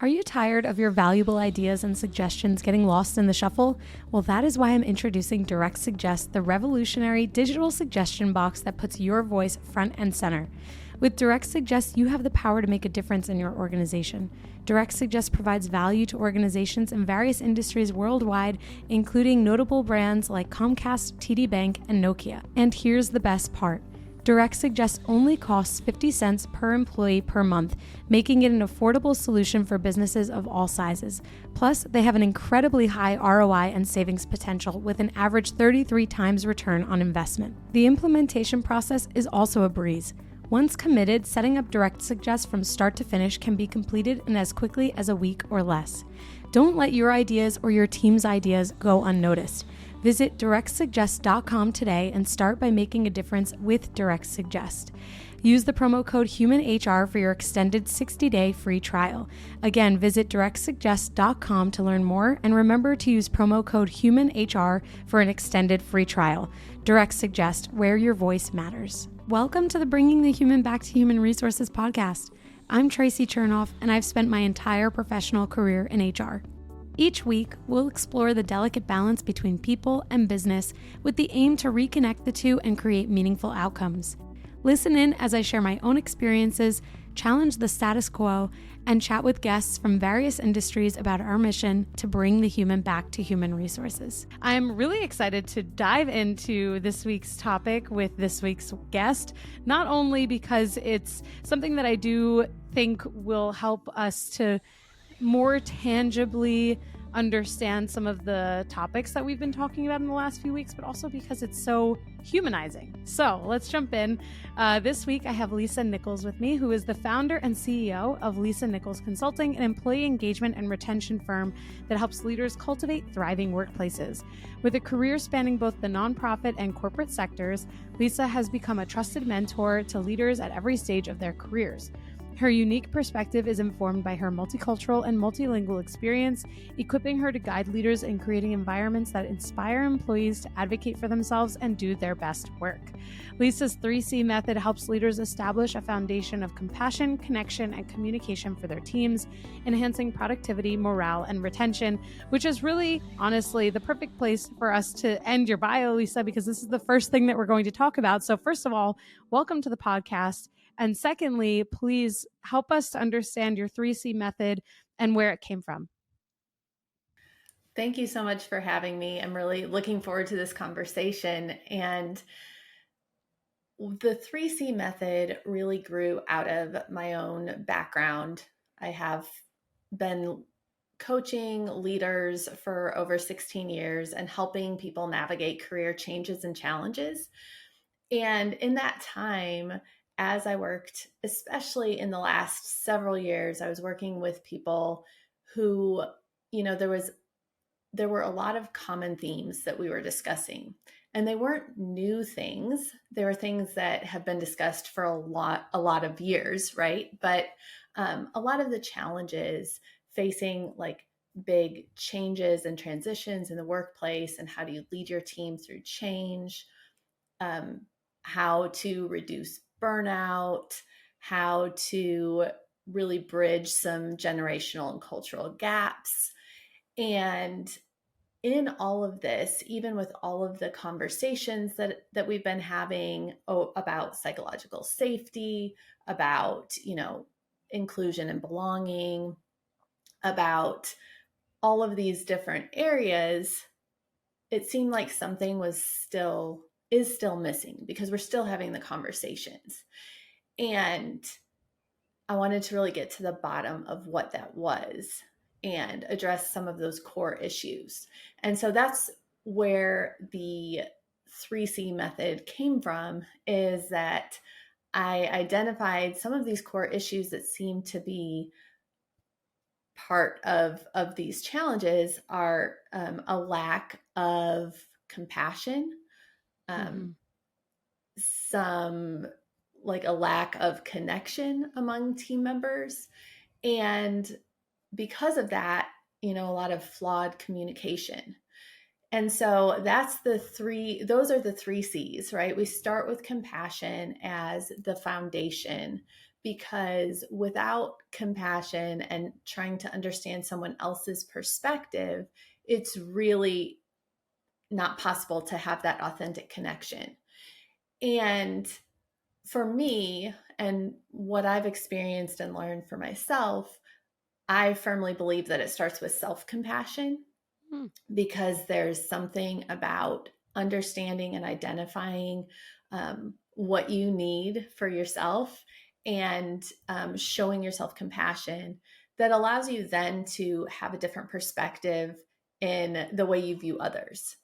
Are you tired of your valuable ideas and suggestions getting lost in the shuffle? Well, that is why I'm introducing Direct Suggest, the revolutionary digital suggestion box that puts your voice front and center. With Direct Suggest, you have the power to make a difference in your organization. Direct Suggest provides value to organizations in various industries worldwide, including notable brands like Comcast, TD Bank, and Nokia. And here's the best part. Direct Suggest only costs 50 cents per employee per month, making it an affordable solution for businesses of all sizes. Plus, they have an incredibly high ROI and savings potential with an average 33 times return on investment. The implementation process is also a breeze. Once committed, setting up Direct Suggest from start to finish can be completed in as quickly as a week or less. Don't let your ideas or your team's ideas go unnoticed. Visit directsuggest.com today and start by making a difference with Direct Suggest. Use the promo code HUMANHR for your extended 60-day free trial. Again, visit directsuggest.com to learn more, and remember to use promo code HUMANHR for an extended free trial. Direct Suggest, where your voice matters. Welcome to the Bringing the Human Back to Human Resources podcast. I'm Tracy Chernoff, and I've spent my entire professional career in HR. Each week, we'll explore the delicate balance between people and business with the aim to reconnect the two and create meaningful outcomes. Listen in as I share my own experiences, challenge the status quo, and chat with guests from various industries about our mission to bring the human back to human resources. I'm really excited to dive into this week's topic with this week's guest, not only because it's something that I do think will help us to more tangibly understand some of the topics that we've been talking about in the last few weeks, but also because it's so humanizing. So let's jump in. This week, I have Lisa Nichols with me, who is the founder and CEO of Lisa Nichols Consulting, an employee engagement and retention firm that helps leaders cultivate thriving workplaces. With a career spanning both the nonprofit and corporate sectors, Lisa has become a trusted mentor to leaders at every stage of their careers. Her unique perspective is informed by her multicultural and multilingual experience, equipping her to guide leaders in creating environments that inspire employees to advocate for themselves and do their best work. Lisa's 3C method helps leaders establish a foundation of compassion, connection, and communication for their teams, enhancing productivity, morale, and retention, which is really, honestly, the perfect place for us to end your bio, Lisa, because this is the first thing that we're going to talk about. So first of all, welcome to the podcast. And secondly, please help us to understand your 3C method and where it came from. Thank you so much for having me. I'm really looking forward to this conversation. And the 3C method really grew out of my own background. I have been coaching leaders for over 16 years and helping people navigate career changes and challenges. And in that time, as I worked, especially in the last several years, I was working with people who, there were a lot of common themes that we were discussing. And they weren't new things. They were things that have been discussed for a lot of years, right? But a lot of the challenges facing like big changes and transitions in the workplace, and how do you lead your team through change, how to reduce burnout, how to really bridge some generational and cultural gaps. And in all of this, even with all of the conversations that we've been having about psychological safety, about, inclusion and belonging, about all of these different areas, it seemed like something is still missing, because we're still having the conversations. And I wanted to really get to the bottom of what that was and address some of those core issues. And so that's where the 3C method came from, is that I identified some of these core issues that seem to be part of these challenges are a lack of compassion, some like a lack of connection among team members. And because of that, a lot of flawed communication. And so those are the 3 C's, right? We start with compassion as the foundation, because without compassion and trying to understand someone else's perspective, it's really not possible to have that authentic connection. And for me, and what I've experienced and learned for myself, I firmly believe that it starts with self compassion, Hmm. because there's something about understanding and identifying what you need for yourself, and showing yourself compassion that allows you then to have a different perspective in the way you view others,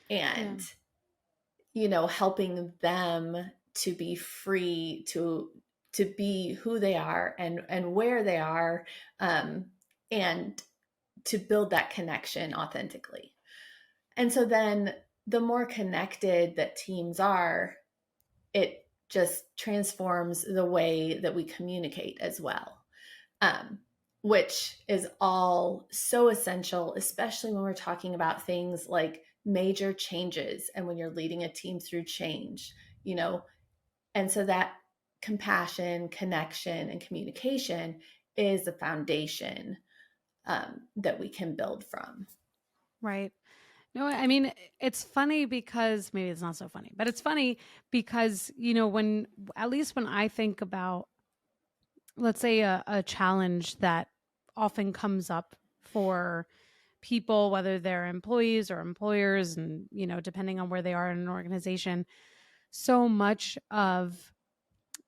Yeah. and helping them to be free to be who they are and where they are, um, and to build that connection authentically. And so then the more connected that teams are, it just transforms the way that we communicate as well, um, which is all so essential, especially when we're talking about things like major changes and when you're leading a team through change, you know. And so that compassion, connection, and communication is the foundation that we can build from. Right. No, I mean, it's funny because maybe it's not so funny, but it's funny because, when, at least when I think about, let's say, a challenge that often comes up for people, whether they're employees or employers, and, depending on where they are in an organization, so much of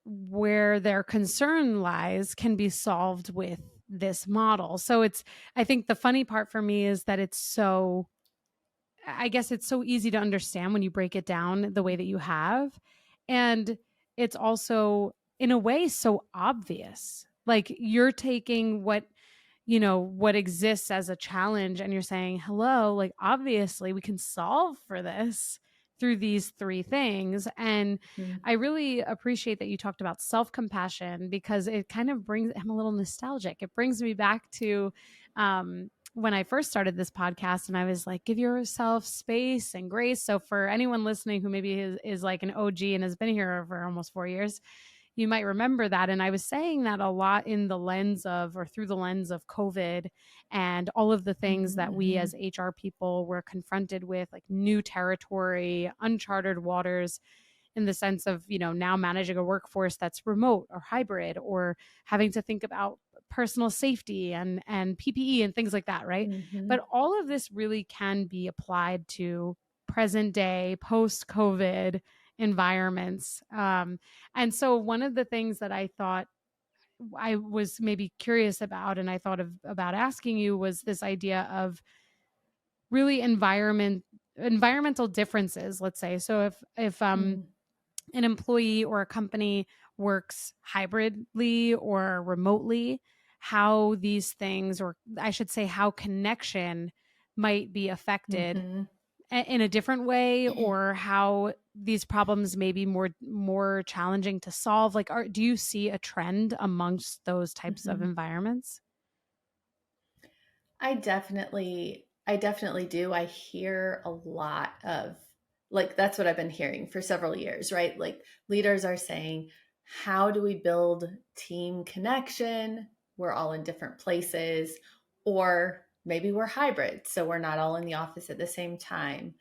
where their concern lies can be solved with this model. So I think the funny part for me is that I guess it's so easy to understand when you break it down the way that you have. And it's also, in a way, so obvious. Like, you're taking what exists as a challenge and you're saying, hello, like, obviously we can solve for this through these three things. And Mm-hmm. I really appreciate that you talked about self-compassion, because it kind of I'm a little nostalgic. It brings me back to when I first started this podcast, and I was like, give yourself space and grace. So for anyone listening who maybe is like an OG and has been here for almost 4 years, you might remember that. And I was saying that a lot in the lens of, or through the lens of, COVID and all of the things that we Mm-hmm. as HR people were confronted with, like new territory, uncharted waters, in the sense of, now managing a workforce that's remote or hybrid, or having to think about personal safety and PPE and things like that, right? Mm-hmm. But all of this really can be applied to present day, post COVID environments. And so one of the things that I thought I was maybe curious about, and I thought about asking you, was this idea of really environmental differences, let's say. So if an employee or a company works hybridly or remotely, how these things, or I should say, how connection might be affected Mm-hmm. in a different way, or how these problems may be more challenging to solve. Like, do you see a trend amongst those types of Mm-hmm. environments? I definitely do. I hear a lot of, like, that's what I've been hearing for several years, right? Like, leaders are saying, how do we build team connection? We're all in different places, or maybe we're hybrid, so we're not all in the office at the same time.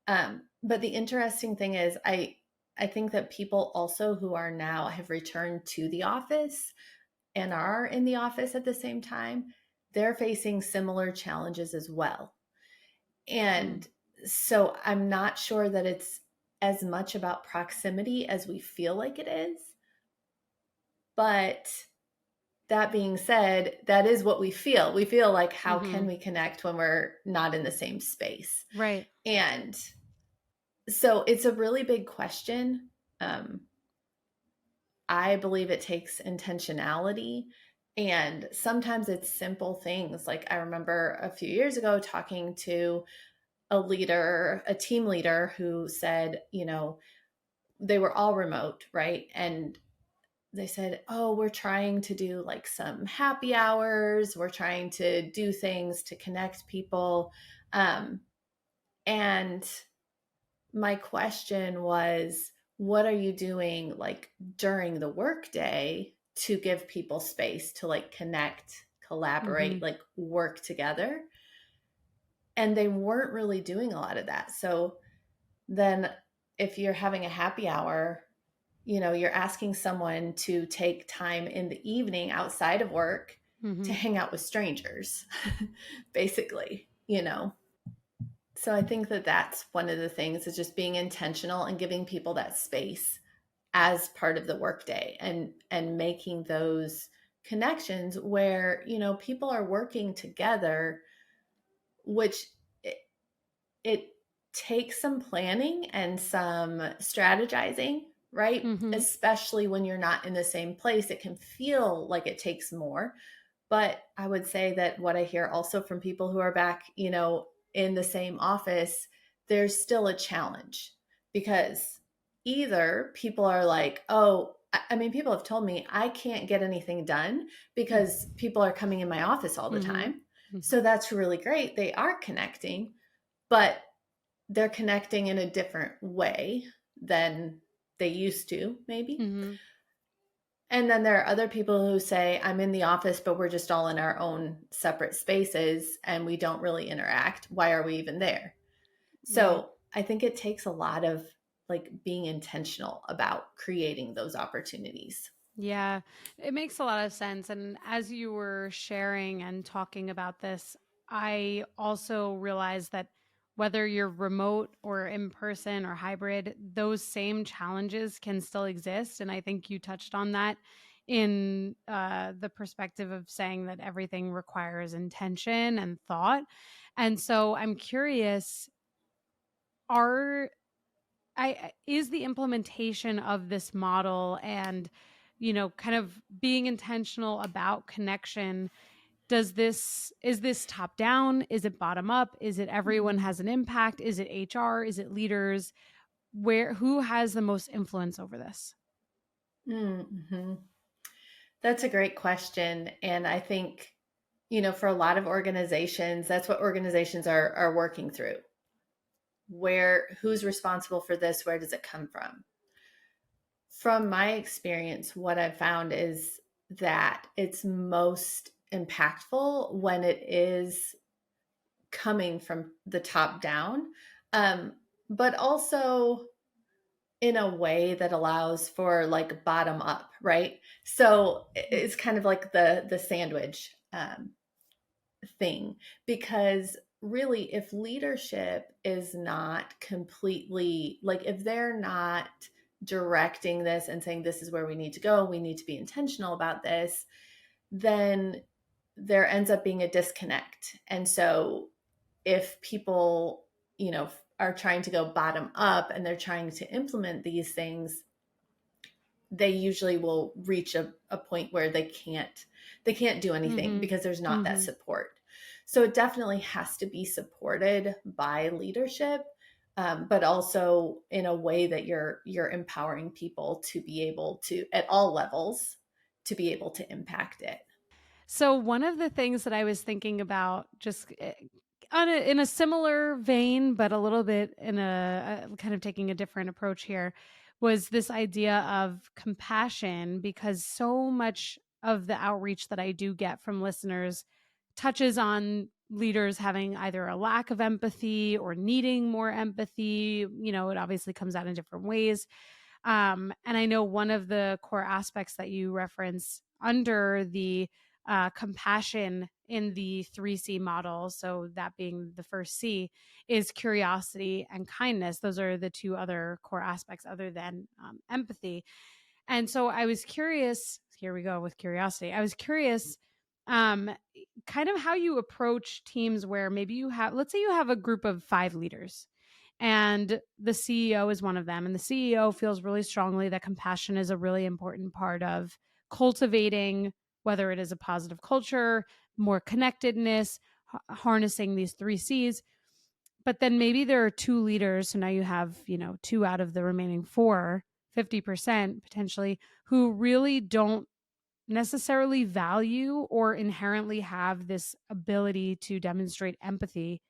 But the interesting thing is, I think that people also who are now have returned to the office and are in the office at the same time, they're facing similar challenges as well. Hmm. And so I'm not sure that it's as much about proximity as we feel like it is. But that being said, that is what we feel. We feel like, how Mm-hmm. can we connect when we're not in the same space? Right. And so it's a really big question. Um, I believe it takes intentionality. And sometimes it's simple things. Like, I remember a few years ago talking to a leader, a team leader, who said, they were all remote, right? And they said, oh, we're trying to do like some happy hours. We're trying to do things to connect people. And my question was, what are you doing like during the workday to give people space to like connect, Mm-hmm. collaborate, like work together. And they weren't really doing a lot of that. So then if you're having a happy hour, you're asking someone to take time in the evening outside of work to Mm-hmm. hang out with strangers, basically. So I think that that's one of the things is just being intentional and giving people that space as part of the workday and making those connections where, people are working together, which it takes some planning and some strategizing, right? Mm-hmm. Especially when you're not in the same place, it can feel like it takes more. But I would say that what I hear also from people who are back, in the same office, there's still a challenge because either people are like, oh, I mean, people have told me I can't get anything done because people are coming in my office all the Mm-hmm. time. So that's really great. They are connecting, but they're connecting in a different way than they used to, maybe. Mm-hmm. And then there are other people who say, I'm in the office, but we're just all in our own separate spaces and we don't really interact. Why are we even there? Right. So I think it takes a lot of like being intentional about creating those opportunities. Yeah, it makes a lot of sense. And as you were sharing and talking about this, I also realized that whether you're remote or in person or hybrid, those same challenges can still exist. And I think you touched on that in the perspective of saying that everything requires intention and thought. And so I'm curious, are I is the implementation of this model and kind of being intentional about connection, is this top down, is it bottom up, is it everyone Mm-hmm. has an impact, is it HR, is it leaders, who has the most influence over this? Mm-hmm. That's a great question. And I think, for a lot of organizations, that's what organizations are working through. Who's responsible for this? Where does it come from? From my experience, what I've found is that it's most impactful when it is coming from the top down, um, but also in a way that allows for like bottom up, right? So it's kind of like the sandwich thing, because really, if leadership is not completely like, if they're not directing this and saying this is where we need to go, we need to be intentional about this, then there ends up being a disconnect. And so if people, are trying to go bottom up and they're trying to implement these things, they usually will reach a point where they can't do anything Mm-hmm. because there's not that Mm-hmm. support. So it definitely has to be supported by leadership, but also in a way that you're empowering people to be able to, at all levels, to be able to impact it. So one of the things that I was thinking about, just in a similar vein, but a little bit in a kind of taking a different approach here, was this idea of compassion, because so much of the outreach that I do get from listeners touches on leaders having either a lack of empathy or needing more empathy. It obviously comes out in different ways. And I know one of the core aspects that you reference under the compassion in the 3C model, so that being the first C, is curiosity and kindness. Those are the two other core aspects other than empathy. And so I was curious, here we go with curiosity. I was curious um, kind of how you approach teams where maybe you have, let's say you have a group of 5 leaders and the CEO is one of them. And the CEO feels really strongly that compassion is a really important part of cultivating, whether it is a positive culture, more connectedness, harnessing these 3 C's. But then maybe there are 2 leaders. So now you have, 2 out of the remaining 4, 50% potentially, who really don't necessarily value or inherently have this ability to demonstrate empathy.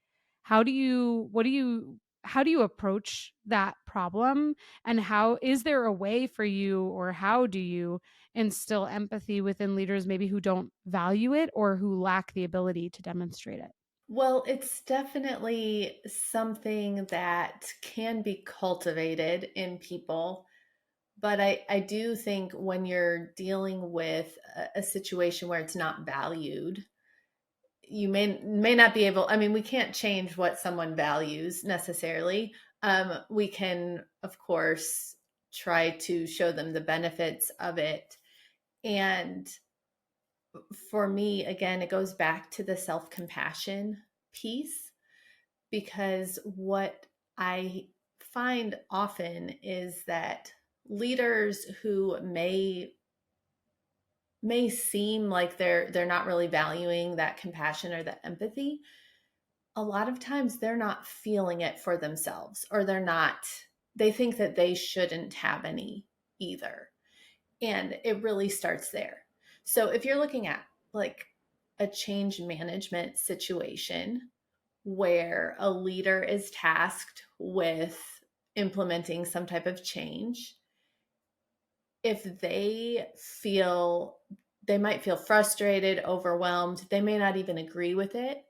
What do you how do you approach that problem? And how is there a way for you, or how do you instill empathy within leaders maybe who don't value it or who lack the ability to demonstrate it? Well, it's definitely something that can be cultivated in people. But I do think when you're dealing with a situation where it's not valued, you may not be able, I mean, we can't change what someone values necessarily. We can, of course, try to show them the benefits of it. And for me, again, it goes back to the self-compassion piece, because what I find often is that leaders who may seem like they're not really valuing that compassion or that empathy, a lot of times they're not feeling it for themselves, or they think that they shouldn't have any either. And it really starts there. So if you're looking at like a change management situation where a leader is tasked with implementing some type of change, if they might feel frustrated, overwhelmed, they may not even agree with it,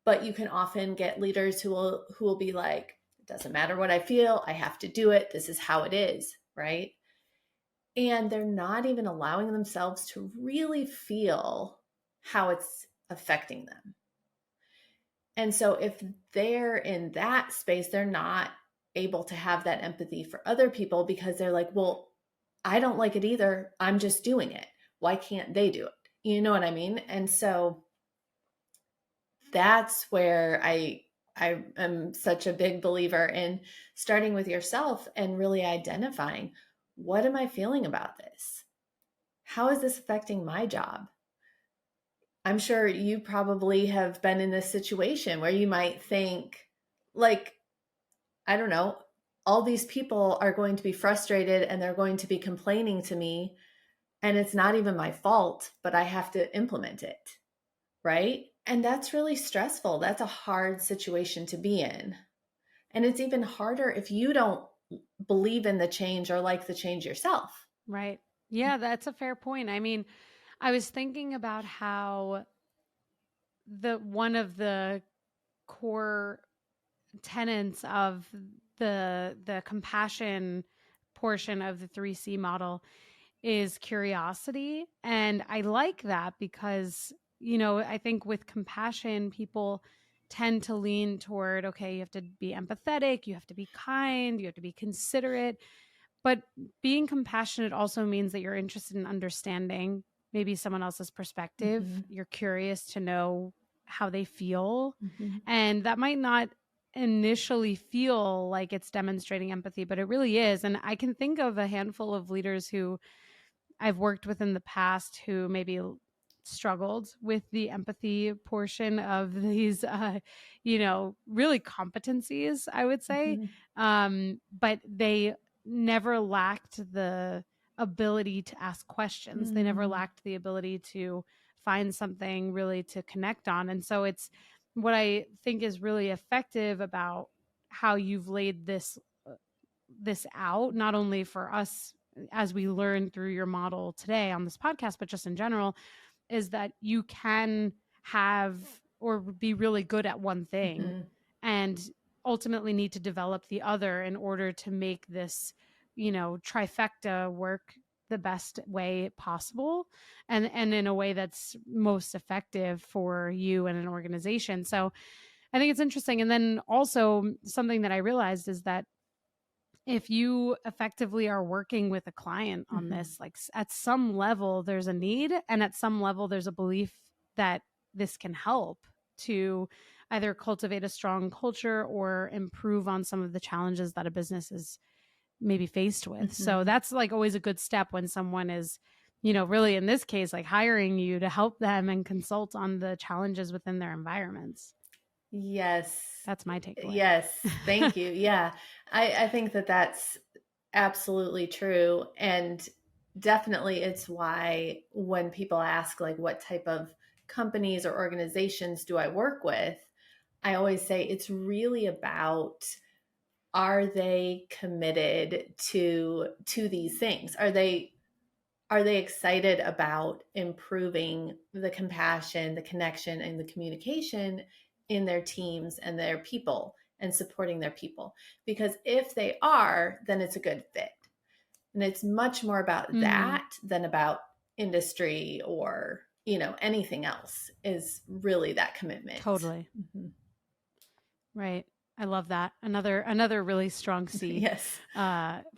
but you can often get leaders who will be like, it doesn't matter what I feel, I have to do it. This is how it is, right? And they're not even allowing themselves to really feel how it's affecting them. And so if they're in that space, they're not able to have that empathy for other people, because they're like, well, I don't like it either. I'm just doing it. Why can't they do it? You know what I mean? And so that's where I am such a big believer in starting with yourself and really identifying, what am I feeling about this? How is this affecting my job? I'm sure you probably have been in this situation where you might think, like, I don't know, all these people are going to be frustrated and they're going to be complaining to me, and it's not even my fault, but I have to implement it, right? And that's really stressful. That's a hard situation to be in. And it's even harder if you don't believe in the change or like the change yourself. Right. Yeah, that's a fair point. I mean, I was thinking about how one of the core tenets of the compassion portion of the 3C model is curiosity. And I like that because, I think with compassion, people tend to lean toward, okay, you have to be empathetic, you have to be kind, you have to be considerate. But being compassionate also means that you're interested in understanding maybe someone else's perspective. Mm-hmm. You're curious to know how they feel. Mm-hmm. And that might not initially feel like it's demonstrating empathy, but it really is. And I can think of a handful of leaders who I've worked with in the past who maybe struggled with the empathy portion of these, really competencies, I would say. Mm-hmm. But they never lacked the ability to ask questions. They never Mm-hmm. lacked the ability to find something really to connect on. And so it's what I think is really effective about how you've laid this out, not only for us as we learn through your model today on this podcast, but just in general, is that you can have or be really good at one thing Mm-hmm. and ultimately need to develop the other in order to make this, trifecta work the best way possible, and in a way that's most effective for you and an organization. So I think it's interesting. And then also something that I realized is that if you effectively are working with a client on Mm-hmm. this, like at some level there's a need, and at some level there's a belief that this can help to either cultivate a strong culture or improve on some of the challenges that a business is maybe faced with. So Mm-hmm. that's like always a good step when someone is, really in this case, like hiring you to help them and consult on the challenges within their environments. Yes. That's my takeaway. Yes. Thank you. Yeah. I think that that's absolutely true. And definitely it's why when people ask, like, what type of companies or organizations do I work with? I always say it's really about are they committed to these things? Are they excited about improving the compassion, the connection, and the communication in their teams and their people and supporting their people? Because if they are, then it's a good fit. And it's much more about that than about industry or, anything else, is really that commitment. Totally. Right. I love that. Another really strong C. Yes.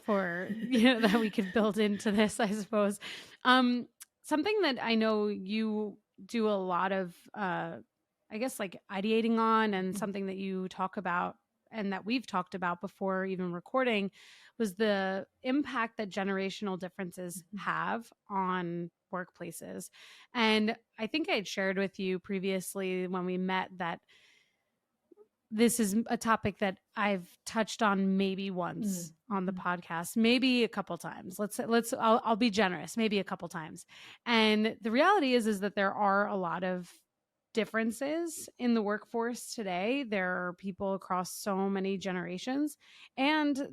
For that we could build into this, I suppose. Something that I know you do a lot of, I guess, like ideating on, and something that you talk about and that we've talked about before even recording, was the impact that generational differences have on workplaces. And I think I had shared with you previously when we met that this is a topic that I've touched on maybe once on the podcast, maybe a couple times. I'll be generous, maybe a couple times. And the reality is that there are a lot of differences in the workforce today. There are people across so many generations, and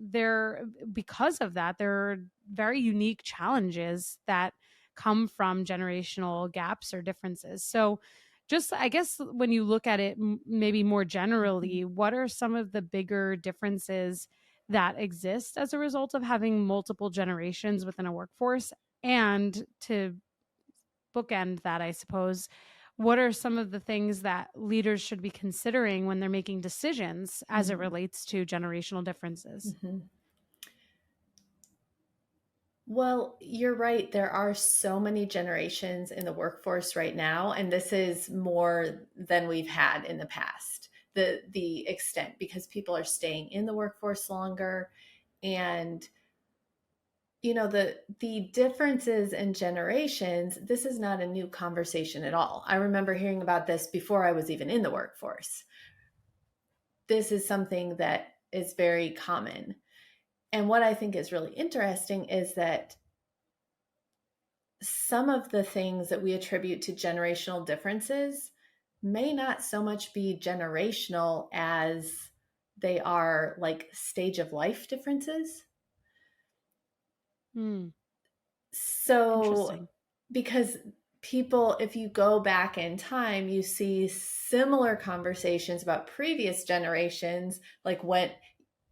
because of that, there are very unique challenges that come from generational gaps or differences. So just, I guess, when you look at it maybe more generally, what are some of the bigger differences that exist as a result of having multiple generations within a workforce? And to bookend that, I suppose, what are some of the things that leaders should be considering when they're making decisions as it relates to generational differences? Well, you're right. There are so many generations in the workforce right now, and this is more than we've had in the past. The extent, because people are staying in the workforce longer, and the differences in generations, this is not a new conversation at all. I remember hearing about this before I was even in the workforce. This is something that is very common. And what I think is really interesting is that some of the things that we attribute to generational differences may not so much be generational as they are like stage of life differences. So, because people, if you go back in time, you see similar conversations about previous generations, like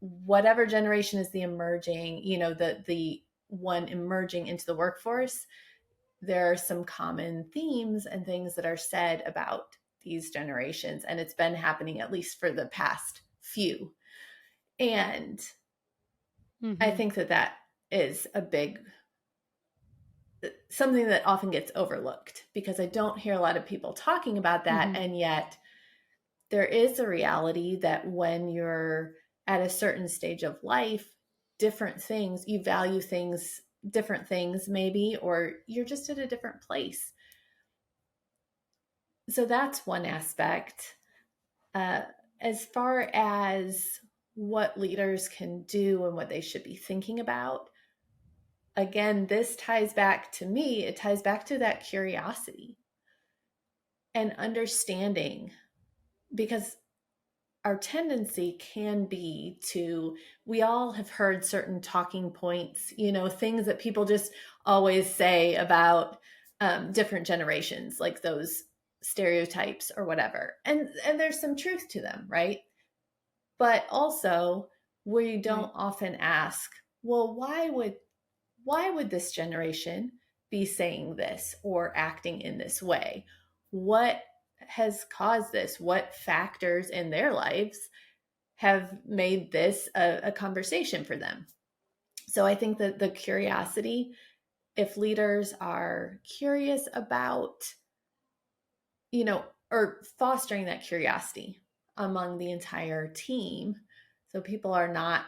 whatever generation is the emerging, the one emerging into the workforce, there are some common themes and things that are said about these generations. And it's been happening at least for the past few. And I think that is something that often gets overlooked, because I don't hear a lot of people talking about that. And yet there is a reality that when you're at a certain stage of life, different things, you value things, different things maybe, or you're just at a different place. So that's one aspect. As far as what leaders can do and what they should be thinking about, again, this ties back to me, it ties back to that curiosity and understanding, because our tendency can be we all have heard certain talking points, things that people just always say about different generations, like those stereotypes or whatever. And there's some truth to them, right? But also, we don't often ask, well, why would this generation be saying this or acting in this way? What has caused this? What factors in their lives have made this a conversation for them? So I think that the curiosity, if leaders are curious about, or fostering that curiosity among the entire team, so people are not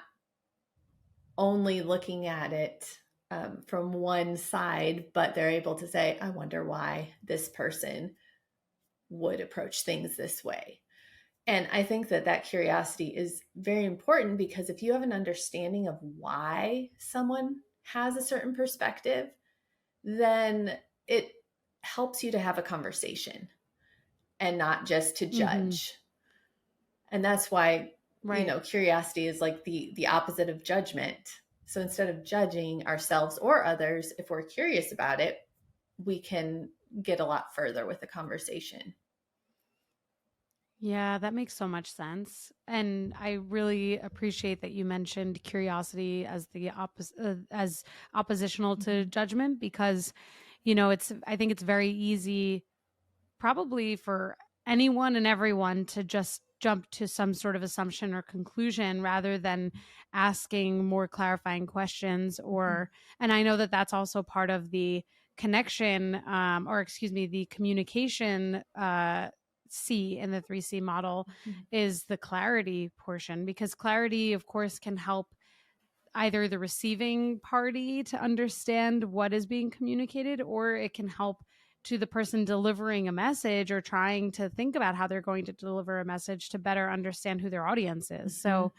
only looking at it from one side, but they're able to say, I wonder why this person would approach things this way. And I think that curiosity is very important, because if you have an understanding of why someone has a certain perspective, then it helps you to have a conversation and not just to judge. And that's why Right. Curiosity is like the opposite of judgment. So instead of judging ourselves or others, if we're curious about it, we can get a lot further with the conversation. Yeah, that makes so much sense. And I really appreciate that you mentioned curiosity as as oppositional to Mhm. judgment, because I think it's very easy probably for anyone and everyone to just jump to some sort of assumption or conclusion rather than asking more clarifying questions. Mhm. Or and I know that that's also part of the connection, or excuse me, the communication C in the 3C model, Mhm. is the clarity portion, because clarity of course can help either the receiving party to understand what is being communicated, or it can help to the person delivering a message or trying to think about how they're going to deliver a message to better understand who their audience is. Mhm. So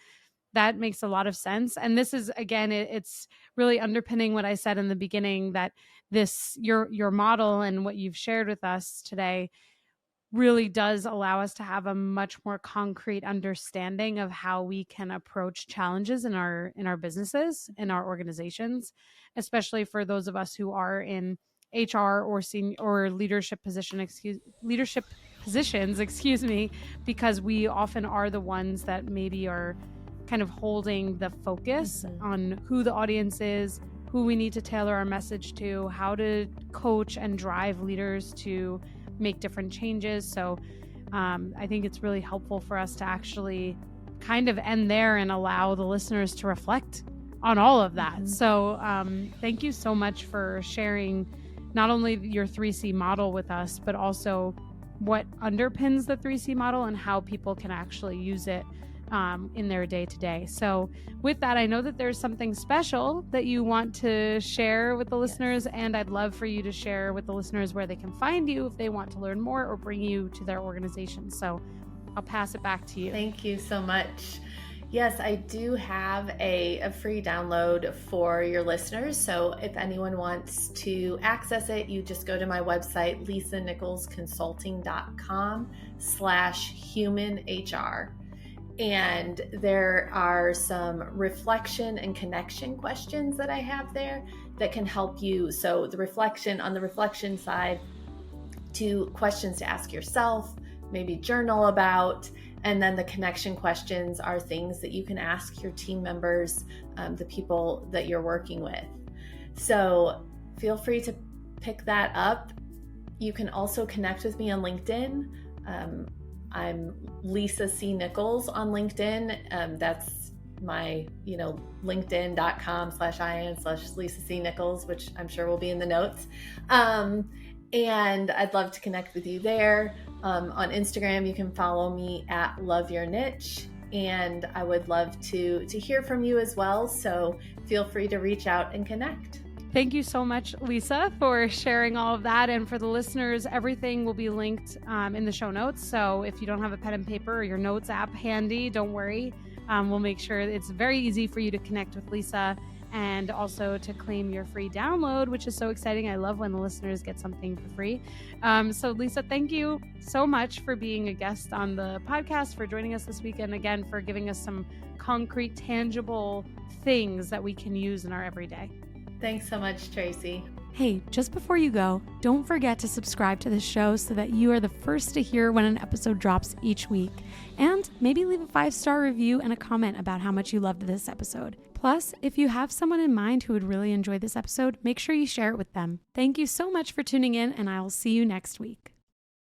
that makes a lot of sense. And this is, again, it's really underpinning what I said in the beginning, that this your model and what you've shared with us today really does allow us to have a much more concrete understanding of how we can approach challenges in our businesses, in our organizations, especially for those of us who are in HR or senior or leadership positions, excuse me, because we often are the ones that maybe are kind of holding the focus Mhm. on who the audience is, who we need to tailor our message to, how to coach and drive leaders to make different changes. So I think it's really helpful for us to actually kind of end there and allow the listeners to reflect on all of that. Mhm. So thank you so much for sharing not only your 3C model with us, but also what underpins the 3C model and how people can actually use it in their day to day. So, with that, I know that there's something special that you want to share with the listeners, Yes. and I'd love for you to share with the listeners where they can find you if they want to learn more or bring you to their organization. So, I'll pass it back to you. Thank you so much. Yes, I do have a free download for your listeners. So if anyone wants to access it, you just go to my website, lisanicholsconsulting.com/humanhr. And there are some reflection and connection questions that I have there that can help you. So the reflection side, to questions to ask yourself, maybe journal about, and then the connection questions are things that you can ask your team members, the people that you're working with. So feel free to pick that up. You can also connect with me on LinkedIn. I'm Lisa C. Nichols on LinkedIn. That's my, linkedin.com/in/Lisa C. Nichols, which I'm sure will be in the notes. And I'd love to connect with you there. On Instagram, you can follow me at Love Your Niche. And I would love to hear from you as well. So feel free to reach out and connect. Thank you so much, Lisa, for sharing all of that. And for the listeners, everything will be linked in the show notes. So if you don't have a pen and paper or your notes app handy, don't worry. We'll make sure it's very easy for you to connect with Lisa and also to claim your free download, which is so exciting. I love when the listeners get something for free. So Lisa, thank you so much for being a guest on the podcast, for joining us this week, and again, for giving us some concrete, tangible things that we can use in our everyday. Thanks so much, Tracy. Hey, just before you go, don't forget to subscribe to this show so that you are the first to hear when an episode drops each week. And maybe leave a 5-star review and a comment about how much you loved this episode. Plus, if you have someone in mind who would really enjoy this episode, make sure you share it with them. Thank you so much for tuning in, and I will see you next week.